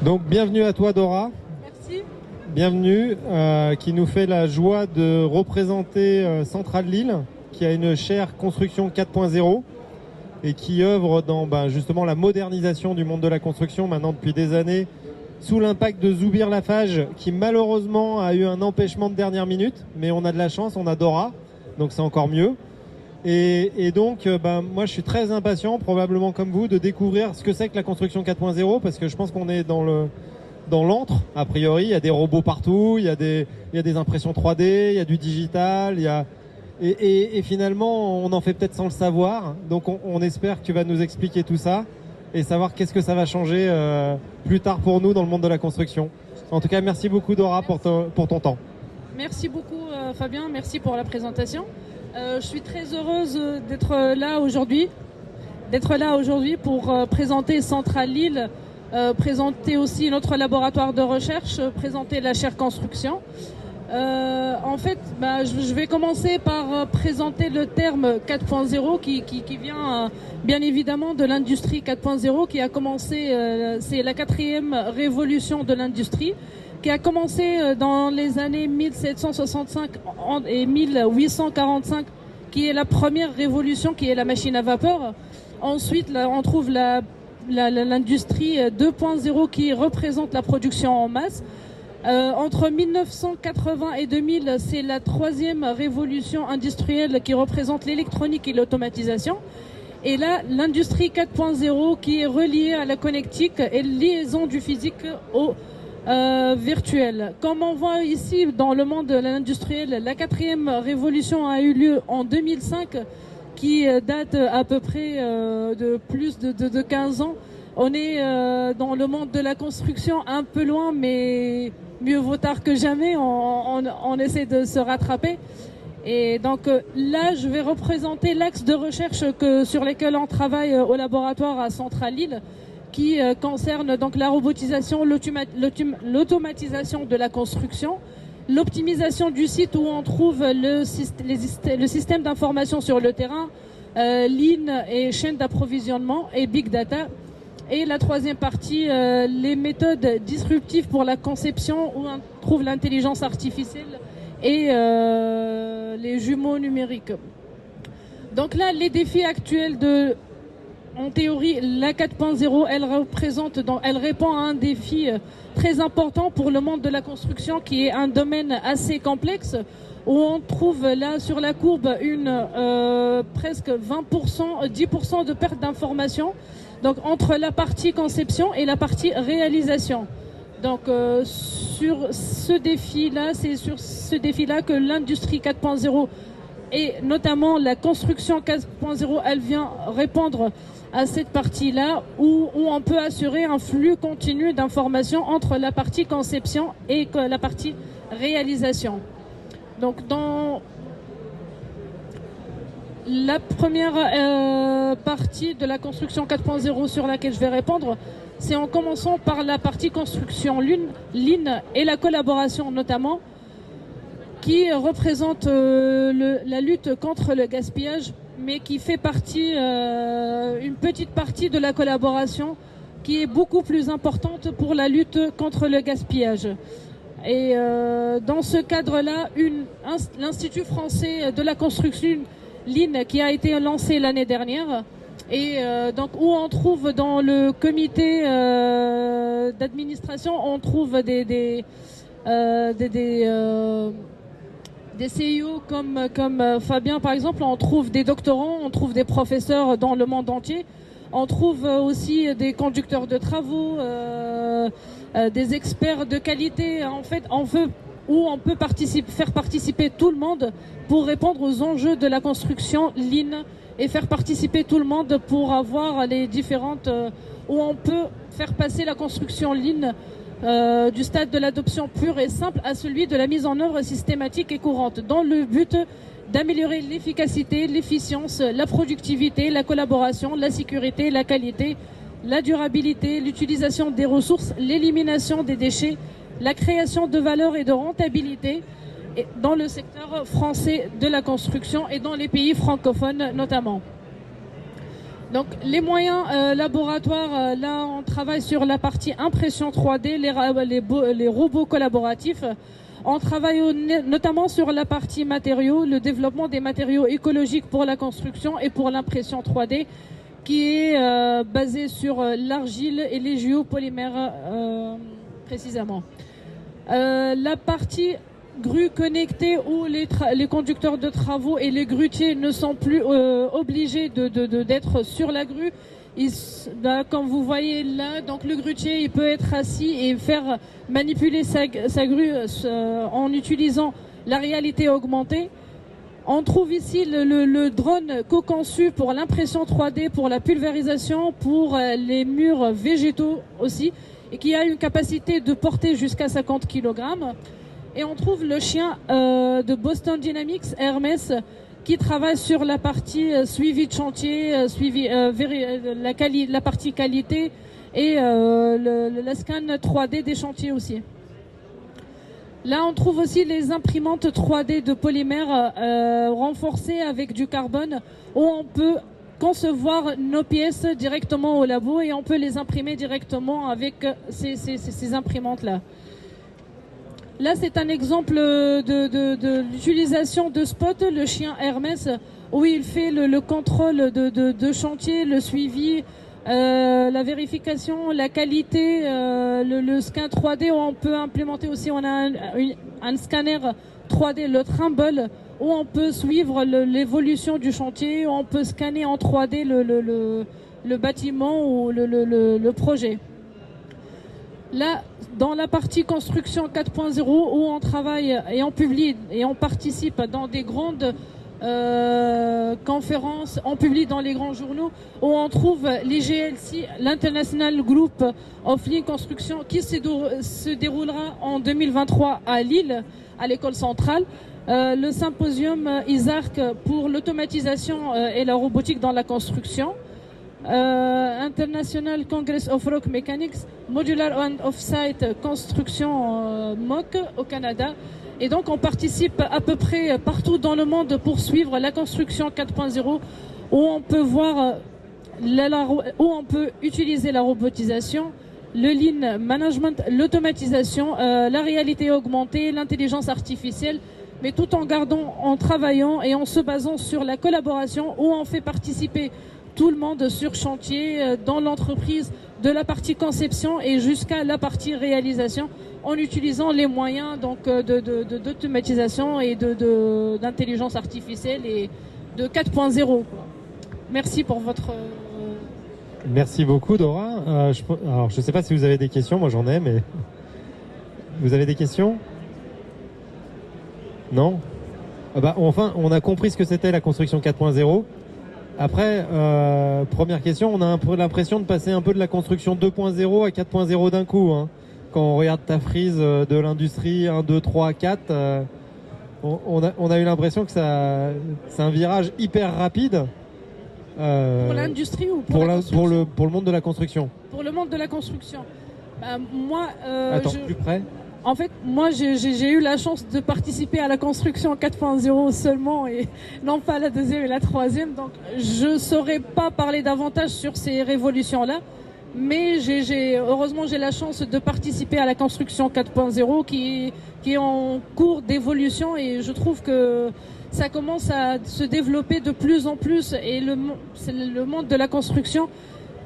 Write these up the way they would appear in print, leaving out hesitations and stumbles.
Donc bienvenue à toi Dora. Merci. Bienvenue, qui nous fait la joie de représenter Centrale Lille, qui a une chère construction 4.0 et qui œuvre dans justement la modernisation du monde de la construction maintenant depuis des années, sous l'impact de Zoubir Lafage, qui malheureusement a eu un empêchement de dernière minute, mais on a de la chance, on a Dora, donc c'est encore mieux. Et donc, moi je suis très impatient, probablement comme vous, de découvrir ce que c'est que la construction 4.0, parce que je pense qu'on est dans l'antre, a priori. Il y a des robots partout, il y a des impressions 3D, il y a du digital, et finalement on en fait peut-être sans le savoir. Donc on espère que tu vas nous expliquer tout ça et savoir qu'est-ce que ça va changer plus tard pour nous dans le monde de la construction. En tout cas, merci beaucoup Dora pour ton temps. Merci beaucoup Fabien, merci pour la présentation. Je suis très heureuse d'être là aujourd'hui pour présenter Centrale Lille, présenter aussi notre laboratoire de recherche, présenter la chaire construction. En fait, je vais commencer par présenter le terme 4.0 qui vient bien évidemment de l'industrie 4.0 qui a commencé, c'est la 4e révolution de l'industrie, qui a commencé dans les années 1765 et 1845, qui est la première révolution, qui est la machine à vapeur. Ensuite, là, on trouve l'industrie 2.0 qui représente la production en masse. Entre 1980 et 2000, c'est la 3e révolution industrielle qui représente l'électronique et l'automatisation. Et là, l'industrie 4.0 qui est reliée à la connectique et liaison du physique au virtuel. Comme on voit ici dans le monde de l'industriel, la 4e révolution a eu lieu en 2005, qui date à peu près de plus de 15 ans. On est dans le monde de la construction un peu loin, mais mieux vaut tard que jamais. On essaie de se rattraper. Et donc là, je vais représenter l'axe de recherche sur lequel on travaille au laboratoire à Centrale Lille, qui concerne donc la robotisation, l'automatisation de la construction, l'optimisation du site où on trouve le système d'information sur le terrain, Lean et chaîne d'approvisionnement et Big Data. Et la 3e partie, les méthodes disruptives pour la conception où on trouve l'intelligence artificielle et les jumeaux numériques. Donc là, les défis actuels en théorie, la 4.0, elle répond à un défi très important pour le monde de la construction, qui est un domaine assez complexe, où on trouve là sur la courbe presque 20%, 10% de perte d'information, donc entre la partie conception et la partie réalisation. Donc sur ce défi-là, c'est sur ce défi-là que l'industrie 4.0 et notamment la construction 4.0, elle vient répondre à cette partie-là où on peut assurer un flux continu d'informations entre la partie conception et la partie réalisation. Donc dans la première partie de la construction 4.0 sur laquelle je vais répondre, c'est en commençant par la partie construction Lean et la collaboration notamment, qui représente la lutte contre le gaspillage, mais qui fait partie, une petite partie de la collaboration qui est beaucoup plus importante pour la lutte contre le gaspillage. Et dans ce cadre-là, l'Institut français de la construction Lean, qui a été lancé l'année dernière, et donc où on trouve dans le comité d'administration, on trouve des CIO comme Fabien par exemple, on trouve des doctorants, on trouve des professeurs dans le monde entier, on trouve aussi des conducteurs de travaux, des experts de qualité. En fait, on peut faire participer tout le monde pour répondre aux enjeux de la construction Lean et faire participer tout le monde pour avoir les différentes où on peut faire passer la construction Lean du stade de l'adoption pure et simple à celui de la mise en œuvre systématique et courante, dans le but d'améliorer l'efficacité, l'efficience, la productivité, la collaboration, la sécurité, la qualité, la durabilité, l'utilisation des ressources, l'élimination des déchets, la création de valeur et de rentabilité dans le secteur français de la construction et dans les pays francophones notamment. Donc les moyens laboratoires, là on travaille sur la partie impression 3D, les robots collaboratifs. On travaille notamment sur la partie matériaux, le développement des matériaux écologiques pour la construction et pour l'impression 3D, qui est basé sur l'argile et les géopolymères précisément. La partie grue connectée où les conducteurs de travaux et les grutiers ne sont plus obligés d'être sur la grue. Comme vous voyez là, donc le grutier il peut être assis et faire manipuler sa grue en utilisant la réalité augmentée. On trouve ici le drone co-conçu pour l'impression 3D, pour la pulvérisation, pour les murs végétaux aussi, et qui a une capacité de porter jusqu'à 50 kg. Et on trouve le chien de Boston Dynamics, Hermès, qui travaille sur la partie suivi de chantier, la partie qualité et la scan 3D des chantiers aussi. Là, on trouve aussi les imprimantes 3D de polymère renforcées avec du carbone, où on peut concevoir nos pièces directement au labo et on peut les imprimer directement avec ces imprimantes-là. Là, c'est un exemple de l'utilisation de Spot, le chien Hermès, où il fait le contrôle de chantier, le suivi, la vérification, la qualité, le scan 3D, où on peut implémenter aussi, on a un scanner 3D, le Trimble, où on peut suivre l'évolution du chantier, où on peut scanner en 3D le bâtiment ou le projet. Là, dans la partie construction 4.0, où on travaille et on publie et on participe dans des grandes conférences, on publie dans les grands journaux, où on trouve l'IGLC, l'International Group of Lean Construction, qui se déroulera en 2023 à Lille, à l'école centrale. Le symposium ISARC pour l'automatisation et la robotique dans la construction. International Congress of Rock Mechanics, Modular and Off-Site Construction MOC au Canada. Et donc on participe à peu près partout dans le monde pour suivre la construction 4.0, où on peut voir où on peut utiliser la robotisation, le lean management, l'automatisation, la réalité augmentée, l'intelligence artificielle, mais tout en travaillant et en se basant sur la collaboration, où on fait participer tout le monde sur chantier, dans l'entreprise, de la partie conception et jusqu'à la partie réalisation, en utilisant les moyens donc d'automatisation et d'intelligence artificielle et de 4.0. Merci pour votre... Merci beaucoup Dora. Alors je ne sais pas si vous avez des questions, moi j'en ai, mais... Vous avez des questions? Non? Enfin, on a compris ce que c'était la construction 4.0. Après, première question, on a un peu l'impression de passer un peu de la construction 2.0 à 4.0 d'un coup. Hein. Quand on regarde ta frise de l'industrie 1, 2, 3, 4, on a eu l'impression que c'est un virage hyper rapide. Pour l'industrie ou pour la construction? Pour le monde de la construction. Pour le monde de la construction. Moi, Attends, plus près. En fait, moi, j'ai eu la chance de participer à la construction 4.0 seulement et non pas la deuxième et la troisième. Donc, je saurais pas parler davantage sur ces révolutions-là. Mais heureusement, j'ai la chance de participer à la construction 4.0 qui est en cours d'évolution et je trouve que ça commence à se développer de plus en plus et c'est le monde de la construction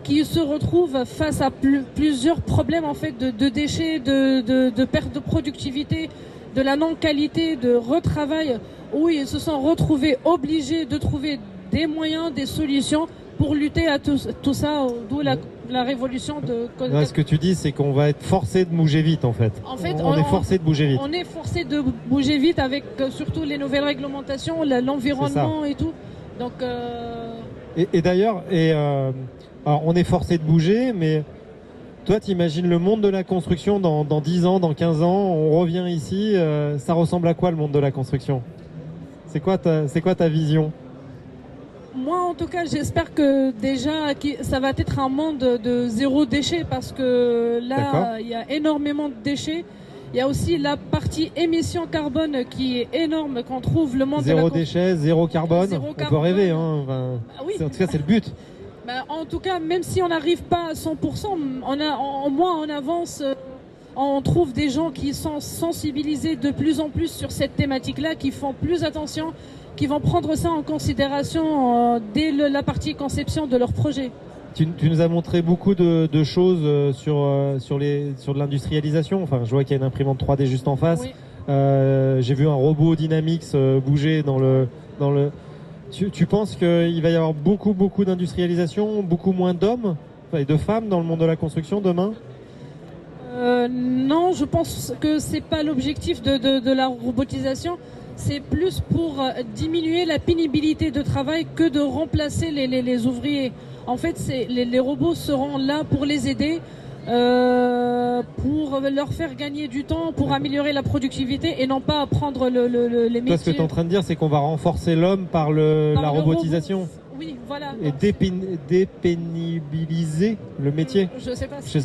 qui se retrouvent face à plusieurs problèmes en fait de déchets, de perte de productivité, de la non-qualité, de retravail, où ils se sont retrouvés obligés de trouver des moyens, des solutions pour lutter à tout ça, d'où la révolution de... Ouais, ce que tu dis, c'est qu'on va être forcé de bouger vite en fait. En fait, on est forcé de bouger vite. On est forcé de bouger vite avec surtout les nouvelles réglementations, l'environnement et tout. Donc... Et d'ailleurs... Alors, on est forcé de bouger, mais toi, t'imagines le monde de la construction dans 10 ans, dans 15 ans, on revient ici, ça ressemble à quoi le monde de la construction? C'est quoi ta vision? Moi, en tout cas, j'espère que déjà, ça va être un monde de zéro déchet parce que là, il y a énormément de déchets. Il y a aussi la partie émission carbone qui est énorme qu'on trouve le monde zéro déchet, zéro carbone. Zéro on peut rêver, hein. Oui. En tout cas, c'est le but. En tout cas, même si on n'arrive pas à 100%, au moins on avance. On trouve des gens qui sont sensibilisés de plus en plus sur cette thématique-là, qui font plus attention, qui vont prendre ça en considération dès la partie conception de leur projet. Tu nous as montré beaucoup de choses sur de l'industrialisation. Enfin, je vois qu'il y a une imprimante 3D juste en face. Oui. J'ai vu un robot Dynamics bouger dans le. Tu penses qu'il va y avoir beaucoup d'industrialisation, beaucoup moins d'hommes et de femmes dans le monde de la construction demain? Non, je pense que c'est pas l'objectif de la robotisation. C'est plus pour diminuer la pénibilité de travail que de remplacer les ouvriers. En fait, les robots seront là pour les aider, pour leur faire gagner du temps, pour améliorer la productivité et non pas apprendre les métiers. Toi, ce que tu es en train de dire, c'est qu'on va renforcer l'homme par la robotisation. Oui, voilà. Et dépénibiliser le métier. Je sais pas. Je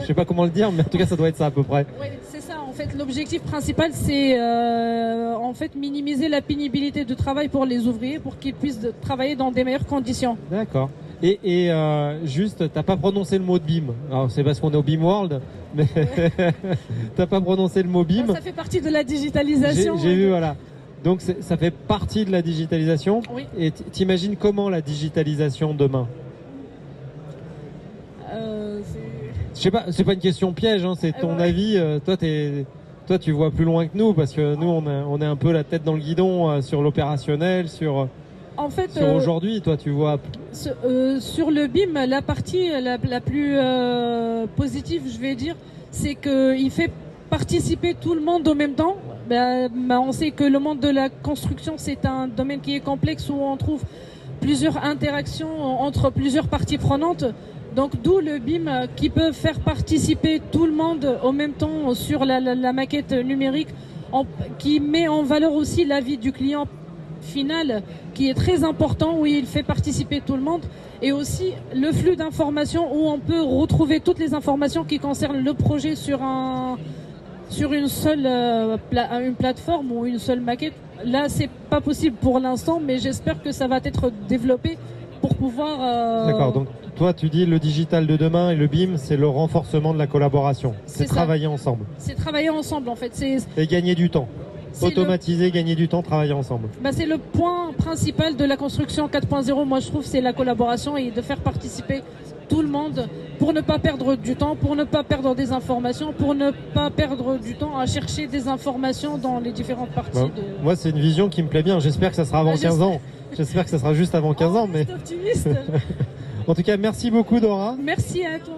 sais pas comment le dire, mais en tout cas, ça doit être ça à peu près. Oui, c'est ça. En fait, l'objectif principal, c'est en fait minimiser la pénibilité de travail pour les ouvriers, pour qu'ils puissent travailler dans des meilleures conditions. D'accord. Et juste, t'as pas prononcé le mot de BIM. Alors c'est parce qu'on est au BIM World, mais t'as pas prononcé le mot BIM. Ça fait partie de la digitalisation. J'ai vu, voilà. Donc ça fait partie de la digitalisation. Oui. Et t'imagines comment la digitalisation demain? Je sais pas, c'est pas une question piège, hein, c'est ton avis. Toi, tu vois plus loin que nous parce que nous, on est un peu la tête dans le guidon sur l'opérationnel, sur aujourd'hui. Toi, tu vois. Sur le BIM, la partie la plus positive, je vais dire, c'est qu'il fait participer tout le monde en même temps. On sait que le monde de la construction, c'est un domaine qui est complexe où on trouve plusieurs interactions entre plusieurs parties prenantes. Donc d'où le BIM qui peut faire participer tout le monde en même temps sur la maquette numérique, qui met en valeur aussi l'avis du client final, qui est très important, où il fait participer tout le monde, et aussi le flux d'informations où on peut retrouver toutes les informations qui concernent le projet sur une seule une plateforme ou une seule maquette. Là, c'est pas possible pour l'instant, mais j'espère que ça va être développé pour pouvoir... D'accord, donc toi tu dis le digital de demain et le BIM, c'est le renforcement de la collaboration. C'est travailler ensemble. C'est travailler ensemble en fait. Et gagner du temps. Automatiser, gagner du temps, travailler ensemble. C'est le point principal de la construction 4.0, moi je trouve, c'est la collaboration et de faire participer tout le monde pour ne pas perdre du temps, pour ne pas perdre des informations, pour ne pas perdre du temps à chercher des informations dans les différentes parties. Moi, c'est une vision qui me plaît bien. J'espère que ça sera avant 15 ans. J'espère que ça sera juste avant 15 ans. Mais... optimiste. En tout cas, merci beaucoup, Dora. Merci à toi.